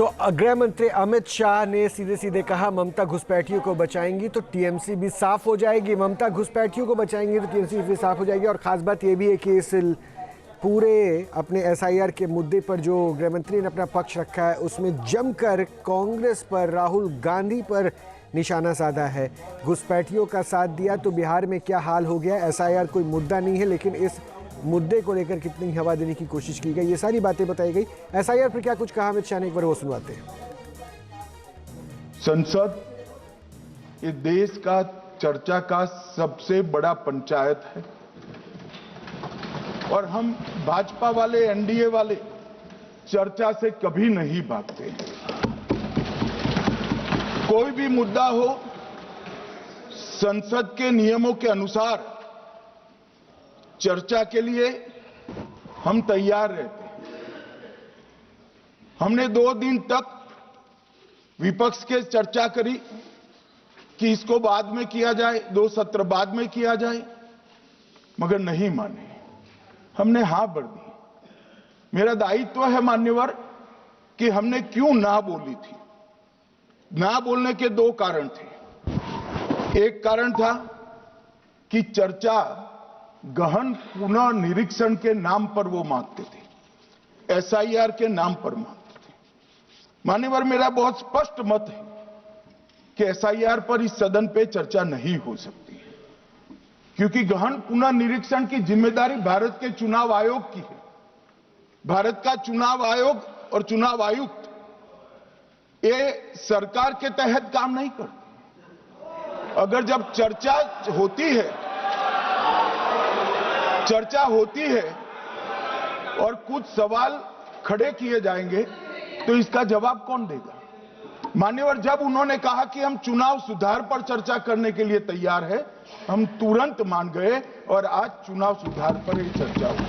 तो गृह मंत्री अमित शाह ने सीधे सीधे कहा ममता घुसपैठियों को बचाएंगी तो टीएमसी भी साफ हो जाएगी। ममता घुसपैठियों को बचाएंगी तो टीएमसी भी साफ हो जाएगी। और खास बात यह भी है कि इस पूरे अपने एसआईआर के मुद्दे पर जो गृह मंत्री ने अपना पक्ष रखा है उसमें जमकर कांग्रेस पर, राहुल गांधी पर निशाना साधा है। घुसपैठियों का साथ दिया तो बिहार में क्या हाल हो गया। एसआईआर कोई मुद्दा नहीं है, लेकिन इस मुद्दे को लेकर कितनी हवा देने की कोशिश की गई, ये सारी बातें बताई गई। एसआईआर पर क्या कुछ कहा अमित शाह ने, एक बार वो सुनवाते हैं। संसद ये देश का चर्चा का सबसे बड़ा पंचायत है और हम भाजपा वाले, एनडीए वाले चर्चा से कभी नहीं भागते। कोई भी मुद्दा हो, संसद के नियमों के अनुसार चर्चा के लिए हम तैयार रहते हैं। हमने 2 दिन तक विपक्ष के चर्चा करी कि इसको बाद में किया जाए, 2 सत्र बाद में किया जाए, मगर नहीं माने। हमने हां भर दी। मेरा दायित्व है मान्यवर कि हमने क्यों ना बोली थी। ना बोलने के 2 कारण थे। एक कारण था कि चर्चा गहन पुनः निरीक्षण के नाम पर वो मांगते थे, एसआईआर के नाम पर मांगते थे। मान्यवर, मेरा बहुत स्पष्ट मत है कि एसआईआर पर इस सदन पे चर्चा नहीं हो सकती है, क्योंकि गहन पुनः निरीक्षण की जिम्मेदारी भारत के चुनाव आयोग की है। भारत का चुनाव आयोग और चुनाव आयुक्त ये सरकार के तहत काम नहीं करते। अगर जब चर्चा होती है और कुछ सवाल खड़े किए जाएंगे तो इसका जवाब कौन देगा। मान्यवर, जब उन्होंने कहा कि हम चुनाव सुधार पर चर्चा करने के लिए तैयार है, हम तुरंत मान गए और आज चुनाव सुधार पर ही चर्चा हुई।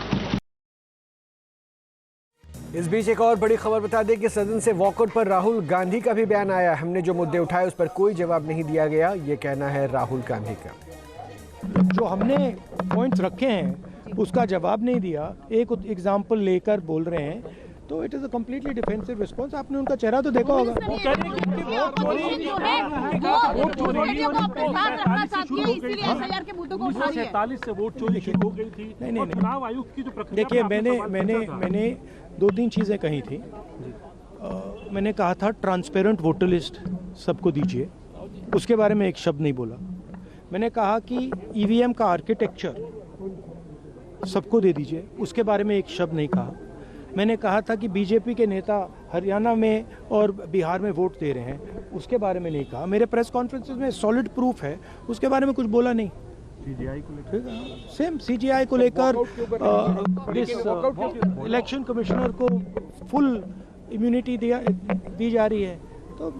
इस बीच एक और बड़ी खबर बता दें कि सदन से वॉकआउट पर राहुल गांधी का भी बयान आया। हमने जो मुद्दे उठाए उस पर कोई जवाब नहीं दिया गया, ये कहना है राहुल गांधी का। जो हमने पॉइंट्स रखे हैं उसका जवाब नहीं दिया, एक एग्जाम्पल लेकर बोल रहे हैं, तो it is a completely defensive response. आपने उनका चेहरा तो देखा होगा। नहीं, देखिए, मैंने 2-3 चीज़ें कही थी। मैंने कहा था ट्रांसपेरेंट वोटर लिस्ट सबको दीजिए, उसके बारे में एक शब्द नहीं बोला। मैंने कहा कि ईवीएम का आर्किटेक्चर सबको दे दीजिए, उसके बारे में एक शब्द नहीं कहा। मैंने कहा था कि बीजेपी के नेता हरियाणा में और बिहार में वोट दे रहे हैं, उसके बारे में नहीं कहा। मेरे प्रेस कॉन्फ्रेंसेस में सॉलिड प्रूफ है, उसके बारे में कुछ बोला नहीं। सीजीआई को लेकर सेम सीजीआई को लेकर इलेक्शन कमिश्नर को फुल इम्यूनिटी दी जा रही है, तो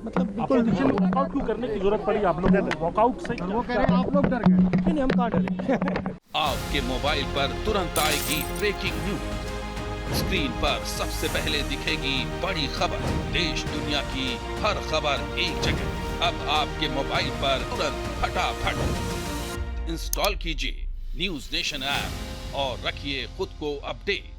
मतलब बिल्कुल वॉकआउट क्यों करने की जरूरत पड़ी आप लोगों को? वॉकआउट से वो कह रहे हैं आप लोग डर गए। नहीं, हम कहाँ डरे। आपके मोबाइल पर तुरंत आएगी ब्रेकिंग न्यूज। स्क्रीन पर सबसे पहले दिखेगी बड़ी खबर। देश दुनिया की हर खबर एक जगह। अब आपके मोबाइल पर तुरंत फटाफट इंस्टॉल कीजिए न्यूज नेशन ऐप और रखिए खुद को अपडेट।